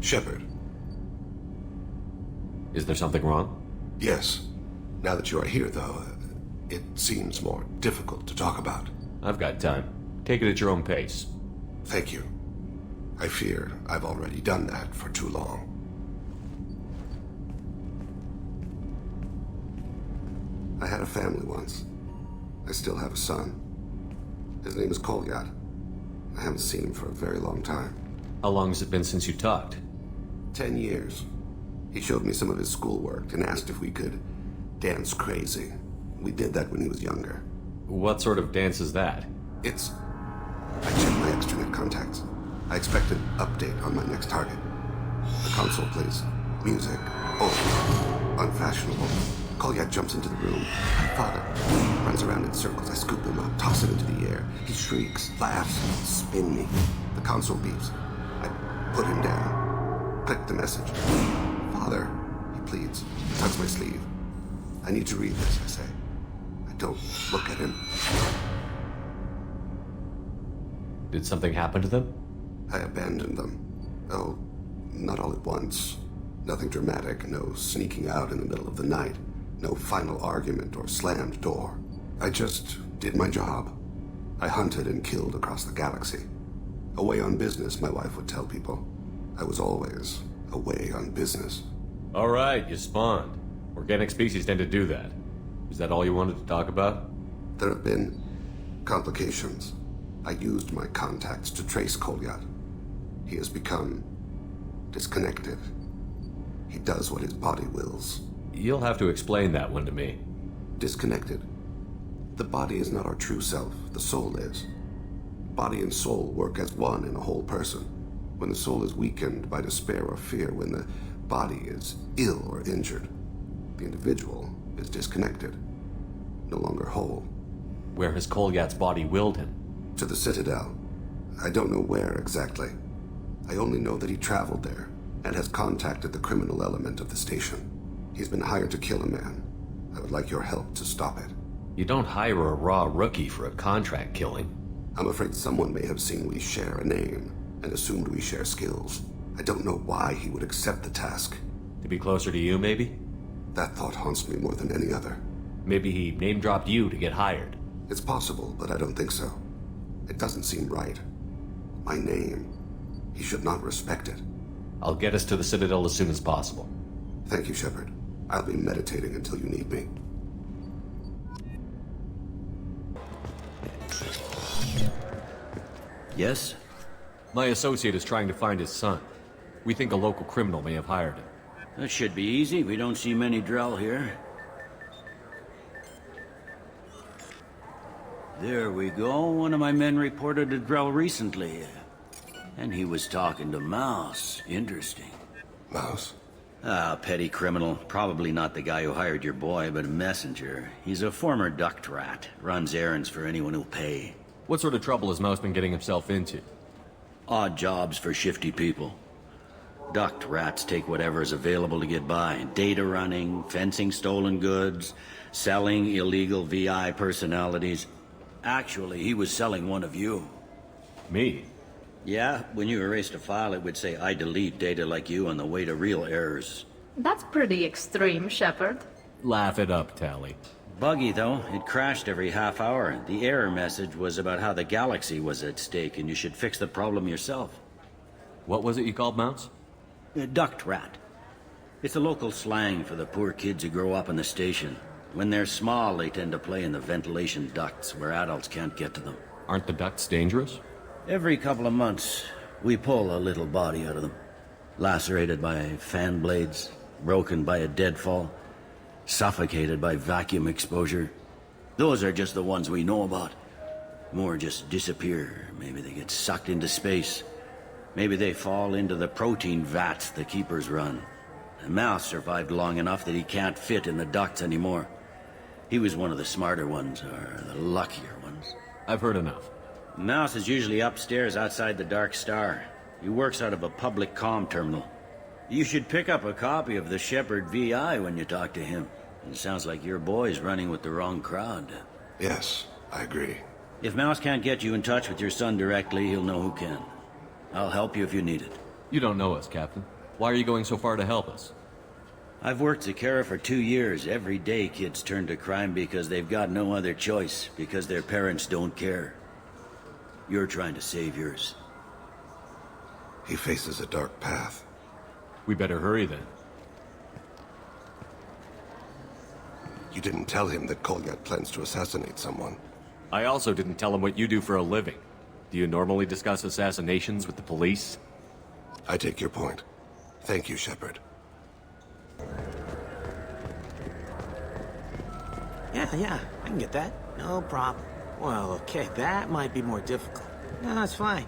Shepard. Is there something wrong? Yes. Now that you are here, though, it seems more difficult to talk about. I've got time. Take it at your own pace. Thank you. I fear I've already done that for too long. I had a family once. I still have a son. His name is Kolyat. I haven't seen him for a very long time. How long has it been since you talked? 10 years. He showed me some of his schoolwork and asked if we could dance crazy. We did that when he was younger. What sort of dance is that? I checked my extranet contacts. I expect an update on my next target. The console plays music. Oh, unfashionable. Kolyat jumps into the room. My father runs around in circles. I scoop him up, toss him into the air. He shrieks, laughs, spin me. The console beeps. I put him down. Click the message. Father, he pleads. He tugs my sleeve. I need to read this, I say. I don't look at him. Did something happen to them? I abandoned them. Oh, not all at once. Nothing dramatic, no sneaking out in the middle of the night. No final argument or slammed door. I just did my job. I hunted and killed across the galaxy. Away on business, my wife would tell people. I was always away on business. All right, you spawned. Organic species tend to do that. Is that all you wanted to talk about? There have been complications. I used my contacts to trace Kolyat. He has become disconnected. He does what his body wills. You'll have to explain that one to me. Disconnected. The body is not our true self. The soul is. Body and soul work as one in a whole person. When the soul is weakened by despair or fear, when the body is ill or injured, the individual is disconnected, no longer whole. Where has Kolyat's body willed him? To the Citadel. I don't know where exactly. I only know that he traveled there and has contacted the criminal element of the station. He's been hired to kill a man. I would like your help to stop it. You don't hire a raw rookie for a contract killing. I'm afraid someone may have seen we share a name and assumed we share skills. I don't know why he would accept the task. To be closer to you, maybe? That thought haunts me more than any other. Maybe he name-dropped you to get hired. It's possible, but I don't think so. It doesn't seem right. My name. He should not respect it. I'll get us to the Citadel as soon as possible. Thank you, Shepard. I'll be meditating until you need me. Yes? My associate is trying to find his son. We think a local criminal may have hired him. That should be easy. We don't see many Drell here. There we go. One of my men reported a Drell recently. And he was talking to Mouse. Interesting. Mouse? Ah, petty criminal. Probably not the guy who hired your boy, but a messenger. He's a former duct rat. Runs errands for anyone who'll pay. What sort of trouble has Mouse been getting himself into? Odd jobs for shifty people. Duct rats take whatever is available to get by. Data running, fencing stolen goods, selling illegal VI personalities. Actually, he was selling one of you. Me? Yeah, when you erased a file, it would say, I delete data like you on the way to real errors. That's pretty extreme, Shepard. Laugh it up, Tally. Buggy, though. It crashed every half hour. The error message was about how the galaxy was at stake, and you should fix the problem yourself. What was it you called Mouse? A duct rat. It's a local slang for the poor kids who grow up in the station. When they're small, they tend to play in the ventilation ducts where adults can't get to them. Aren't the ducts dangerous? Every couple of months, we pull a little body out of them. Lacerated by fan blades, broken by a deadfall, suffocated by vacuum exposure. Those are just the ones we know about. More just disappear. Maybe they get sucked into space. Maybe they fall into the protein vats the keepers run. The Mouse survived long enough that he can't fit in the ducts anymore. He was one of the smarter ones, or the luckier ones. I've heard enough. Mouse is usually upstairs outside the Dark Star. He works out of a public comm terminal. You should pick up a copy of the Shepard VI when you talk to him. It sounds like your boy's running with the wrong crowd. Yes, I agree. If Mouse can't get you in touch with your son directly, he'll know who can. I'll help you if you need it. You don't know us, Captain. Why are you going so far to help us? I've worked Zakera for 2 years. Every day kids turn to crime because they've got no other choice, because their parents don't care. You're trying to save yours. He faces a dark path. We better hurry then. You didn't tell him that Kolyat plans to assassinate someone. I also didn't tell him what you do for a living. Do you normally discuss assassinations with the police? I take your point. Thank you, Shepard. Yeah, I can get that. No problem. Well, okay, that might be more difficult. No, it's fine.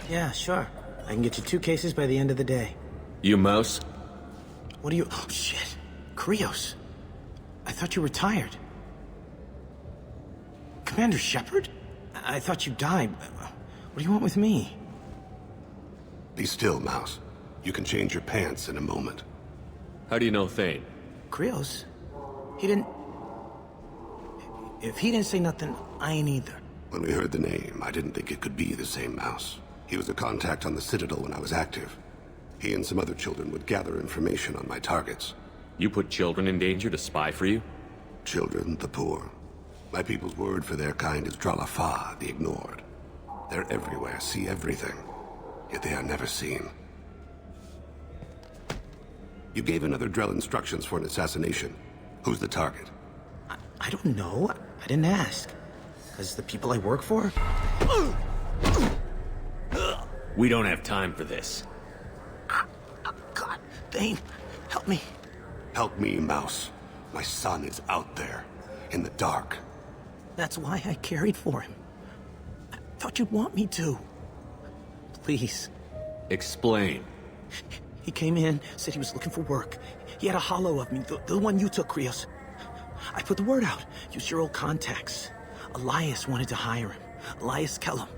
Yeah, sure. I can get you 2 cases by the end of the day. You mouse? What are you... Oh, shit. Krios. I thought you retired. Commander Shepard? I thought you died. What do you want with me? Be still, Mouse. You can change your pants in a moment. How do you know Thain? Krios? He didn't... If he didn't say nothing, I ain't either. When we heard the name, I didn't think it could be the same Mouse. He was a contact on the Citadel when I was active. He and some other children would gather information on my targets. You put children in danger to spy for you? Children, the poor. My people's word for their kind is Dralafa, the ignored. They're everywhere, see everything. Yet they are never seen. You gave another Drell instructions for an assassination. Who's the target? I don't know. I didn't ask. Because the people I work for? We don't have time for this. God, Thain, help me. Help me, Mouse. My son is out there, in the dark. That's why I carried for him. I thought you'd want me to. Please. Explain. He came in, said he was looking for work. He had a hollow of me, the one you took, Krios. I put the word out. Used your old contacts. Elias wanted to hire him. Elias Kellum.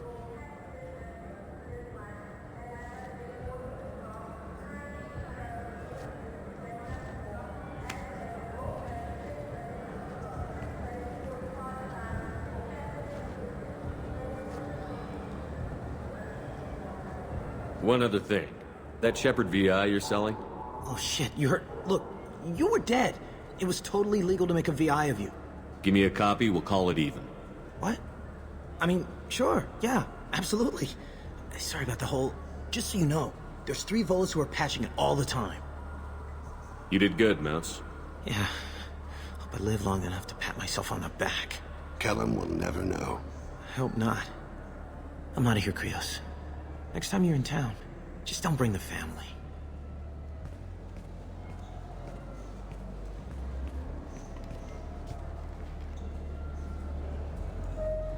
One other thing. That Shepard VI you're selling? Oh shit, you heard... Look, you were dead. It was totally legal to make a VI of you. Give me a copy, we'll call it even. What? I mean, sure, yeah, absolutely. Sorry about the whole... Just so you know, there's 3 Volas who are patching it all the time. You did good, Mouse. Yeah. Hope I live long enough to pat myself on the back. Kellum will never know. I hope not. I'm out of here, Krios. Next time you're in town, just don't bring the family.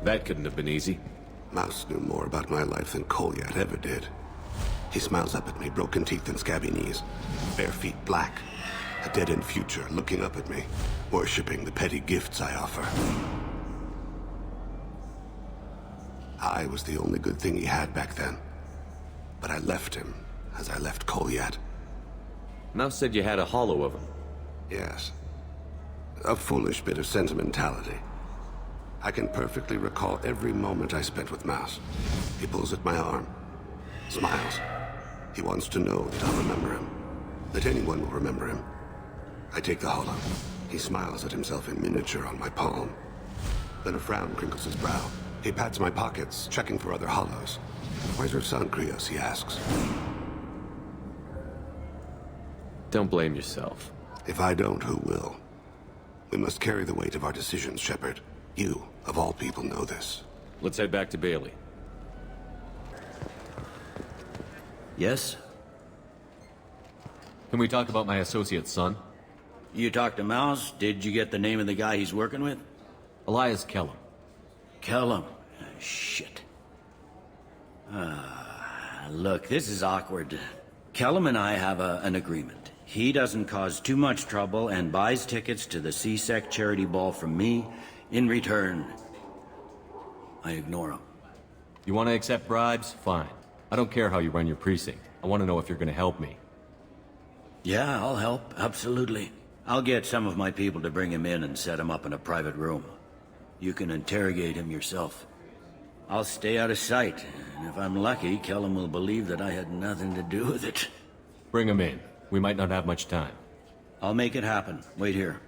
That couldn't have been easy. Mouse knew more about my life than Kolyat ever did. He smiles up at me, broken teeth and scabby knees. Bare feet black. A dead-end future looking up at me, worshipping the petty gifts I offer. I was the only good thing he had back then. But I left him, as I left Kolyat. Mouse said you had a hollow of him. Yes. A foolish bit of sentimentality. I can perfectly recall every moment I spent with Mouse. He pulls at my arm. Smiles. He wants to know that I'll remember him. That anyone will remember him. I take the hollow. He smiles at himself in miniature on my palm. Then a frown crinkles his brow. He pats my pockets, checking for other hollows. Where's your son, Krios? He asks. Don't blame yourself. If I don't, who will? We must carry the weight of our decisions, Shepard. You, of all people, know this. Let's head back to Bailey. Yes? Can we talk about my associate's son? You talked to Mouse? Did you get the name of the guy he's working with? Elias Kellum. Kellum. Shit. Look, this is awkward. Kellum and I have an agreement. He doesn't cause too much trouble and buys tickets to the CSEC charity ball from me. In return, I ignore him. You want to accept bribes? Fine. I don't care how you run your precinct. I want to know if you're going to help me. Yeah, I'll help. Absolutely. I'll get some of my people to bring him in and set him up in a private room. You can interrogate him yourself. I'll stay out of sight, And if I'm lucky, Kellum will believe that I had nothing to do with it. Bring him in. We might not have much time. I'll make it happen. Wait here.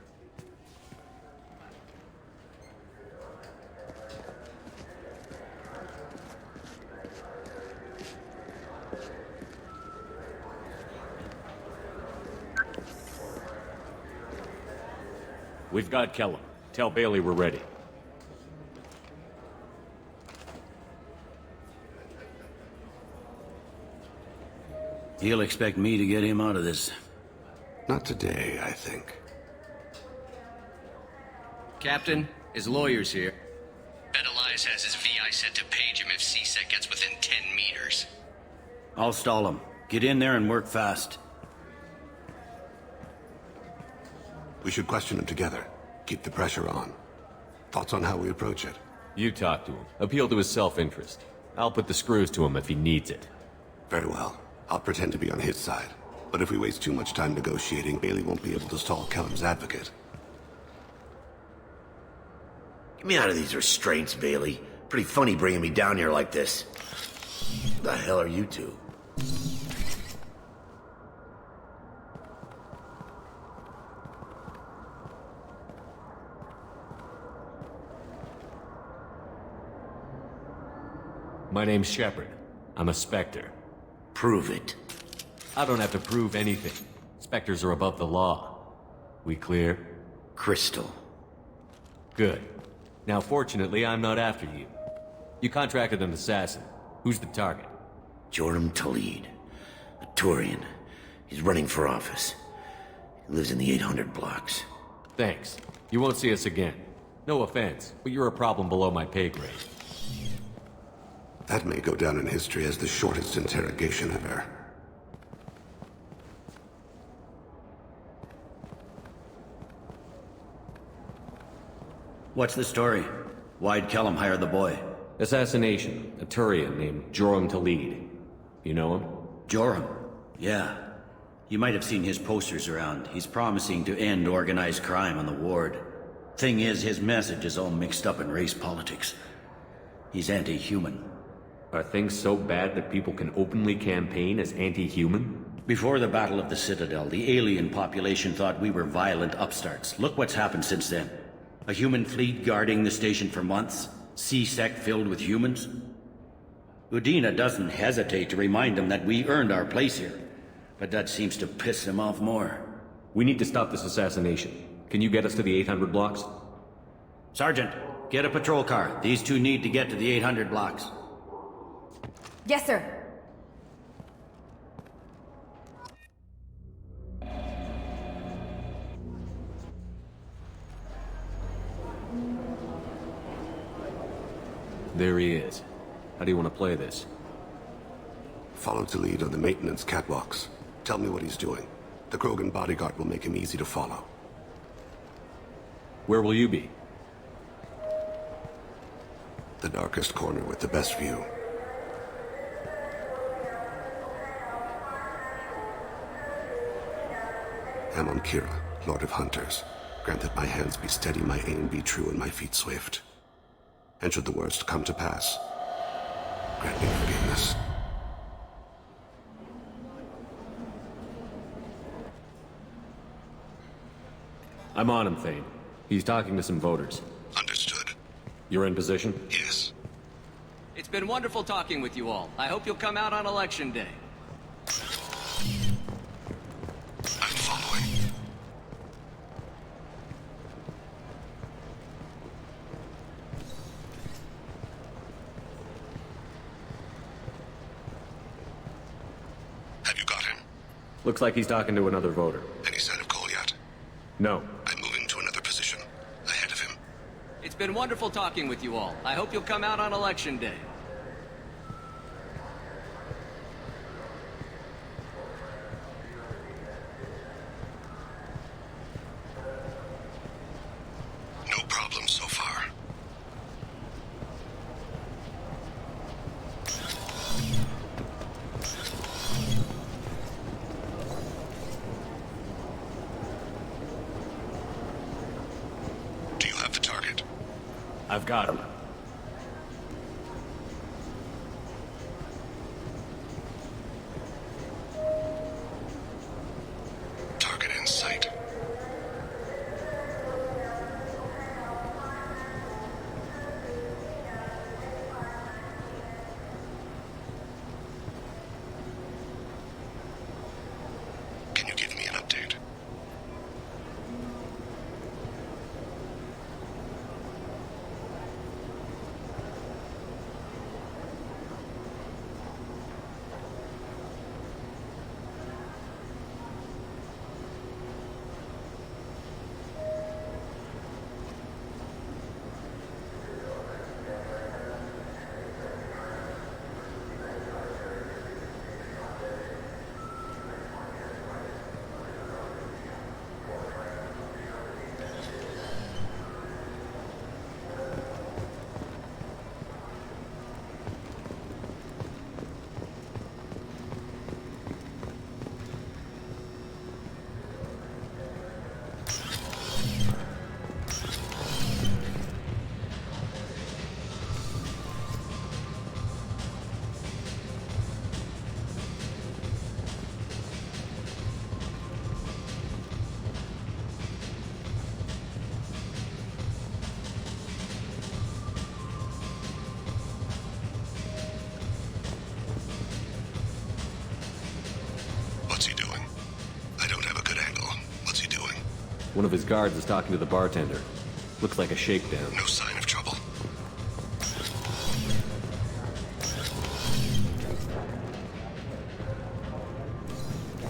We've got Kellum. Tell Bailey we're ready. He'll expect me to get him out of this. Not today, I think. Captain, his lawyer's here. Bet Elias has his VI set to page him if CSEC gets within 10 meters. I'll stall him. Get in there and work fast. We should question him together. Keep the pressure on. Thoughts on how we approach it? You talk to him. Appeal to his self-interest. I'll put the screws to him if he needs it. Very well. I'll pretend to be on his side. But if we waste too much time negotiating, Bailey won't be able to stall Kellum's advocate. Get me out of these restraints, Bailey. Pretty funny bringing me down here like this. Who the hell are you two? My name's Shepard. I'm a Spectre. Prove it. I don't have to prove anything. Spectres are above the law. We clear? Crystal. Good. Now, fortunately, I'm not after you. You contracted an assassin. Who's the target? Joram Talid. A Turian. He's running for office. He lives in the 800 blocks. Thanks. You won't see us again. No offense, but you're a problem below my pay grade. That may go down in history as the shortest interrogation ever. What's the story? Why'd Kellum hire the boy? Assassination. A Turian named Joram Talid. You know him? Joram? Yeah. You might have seen his posters around. He's promising to end organized crime on the ward. Thing is, his message is all mixed up in race politics. He's anti-human. Are things so bad that people can openly campaign as anti-human? Before the Battle of the Citadel, the alien population thought we were violent upstarts. Look what's happened since then. A human fleet guarding the station for months. CSEC filled with humans. Udina doesn't hesitate to remind them that we earned our place here. But that seems to piss him off more. We need to stop this assassination. Can you get us to the 800 blocks? Sergeant, get a patrol car. These two need to get to the 800 blocks. Yes, sir. There he is. How do you want to play this? Follow to lead on the maintenance catwalks. Tell me what he's doing. The Krogan bodyguard will make him easy to follow. Where will you be? The darkest corner with the best view. Amon Kira, Lord of Hunters. Grant that my hands be steady, my aim be true, and my feet swift. And should the worst come to pass, grant me forgiveness. I'm on him, Thain. He's talking to some voters. Understood. You're in position? Yes. It's been wonderful talking with you all. I hope you'll come out on Election Day. I'm following. Have you got him? Looks like he's talking to another voter. Any sign of call yet? No. I'm moving to another position. Ahead of him. It's been wonderful talking with you all. I hope you'll come out on Election Day. No problem so far. Do you have the target? I've got him. One of his guards is talking to the bartender. Looks like a shakedown. No sign of trouble.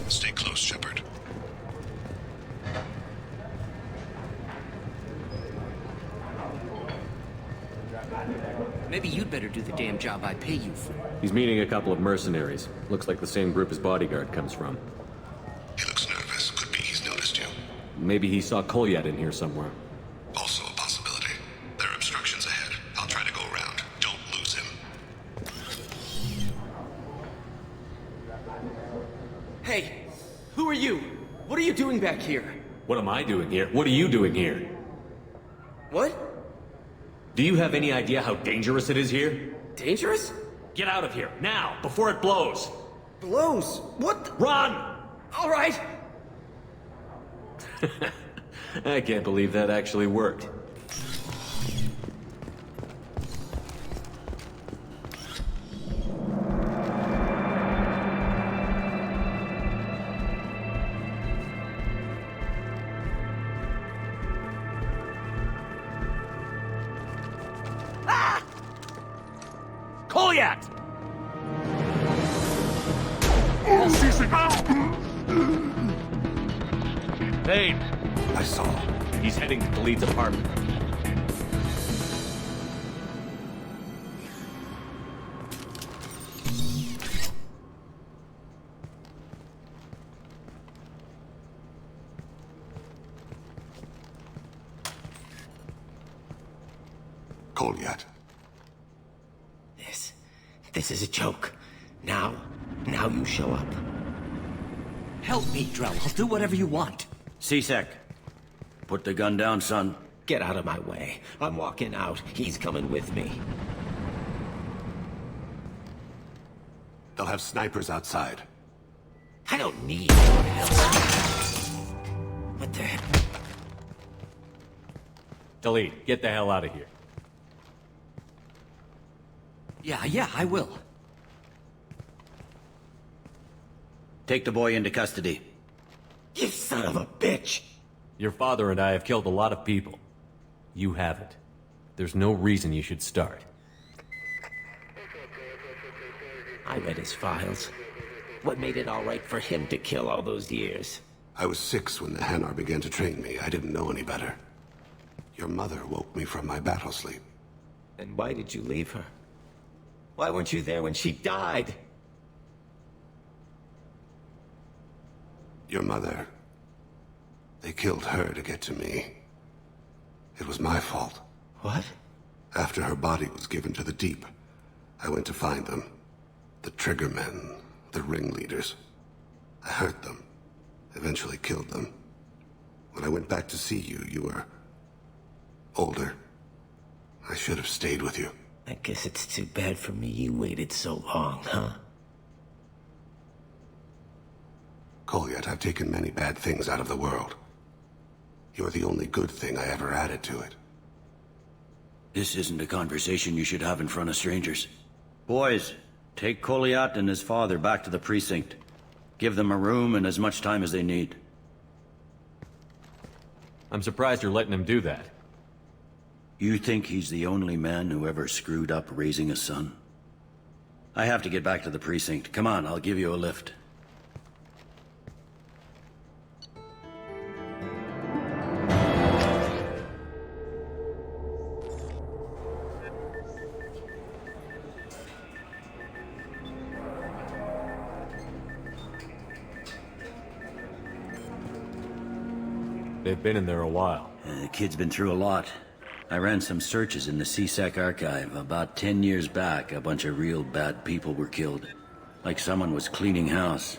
Stay close, Shepard. Maybe you'd better do the damn job I pay you for. He's meeting a couple of mercenaries. Looks like the same group his bodyguard comes from. He looks nervous. Could be he's noticed you. Maybe he saw Kolyat in here somewhere. Also a possibility. There are obstructions ahead. I'll try to go around. Don't lose him. Hey, who are you? What are you doing back here? What am I doing here? What are you doing here? What? Do you have any idea how dangerous it is here? Dangerous? Get out of here, now, before it blows! Blows? What? Run! All right. I can't believe that actually worked. Kolyat! Teyn! I saw. He's heading to Khalid's apartment. Kolyat. This is a joke. Now you show up. Help me, Drell. I'll do whatever you want. C-Sec. Put the gun down, son. Get out of my way. I'm walking out. He's coming with me. They'll have snipers outside. I don't need your help. What the heck? Khalid, get the hell out of here. Yeah, I will. Take the boy into custody. You son of a bitch! Your father and I have killed a lot of people. You haven't. There's no reason you should start. I read his files. What made it all right for him to kill all those years? I was 6 when the Hanar began to train me. I didn't know any better. Your mother woke me from my battle sleep. And why did you leave her? Why weren't you there when she died? Your mother... They killed her to get to me. It was my fault. What? After her body was given to the Deep, I went to find them. The Triggermen, the ringleaders. I hurt them. Eventually killed them. When I went back to see you, you were... older. I should have stayed with you. I guess it's too bad for me you waited so long, huh? Kolyat, I've taken many bad things out of the world. You're the only good thing I ever added to it. This isn't a conversation you should have in front of strangers. Boys, take Kolyat and his father back to the precinct. Give them a room and as much time as they need. I'm surprised you're letting him do that. You think he's the only man who ever screwed up raising a son? I have to get back to the precinct. Come on, I'll give you a lift. They've been in there a while. The kid's been through a lot. I ran some searches in the C-Sec archive. About 10 years back, a bunch of real bad people were killed. Like someone was cleaning house.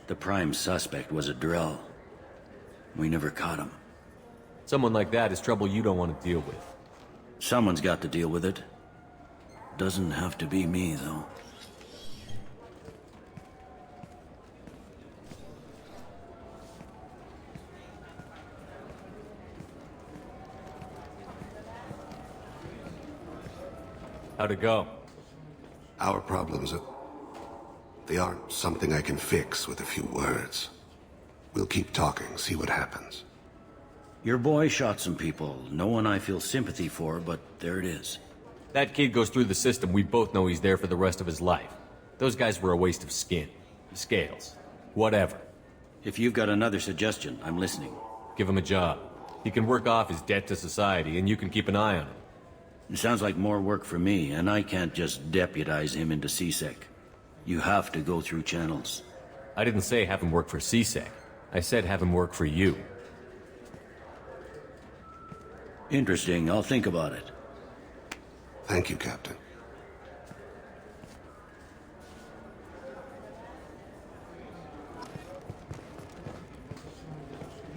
The prime suspect was a Drell. We never caught him. Someone like that is trouble you don't want to deal with. Someone's got to deal with it. Doesn't have to be me, though. How'd it go? Our problems are... they aren't something I can fix with a few words. We'll keep talking, see what happens. Your boy shot some people. No one I feel sympathy for, but there it is. That kid goes through the system, we both know he's there for the rest of his life. Those guys were a waste of skin. Scales. Whatever. If you've got another suggestion, I'm listening. Give him a job. He can work off his debt to society, and you can keep an eye on him. It sounds like more work for me, and I can't just deputize him into CSEC. You have to go through channels. I didn't say have him work for CSEC. I said have him work for you. Interesting. I'll think about it. Thank you, Captain.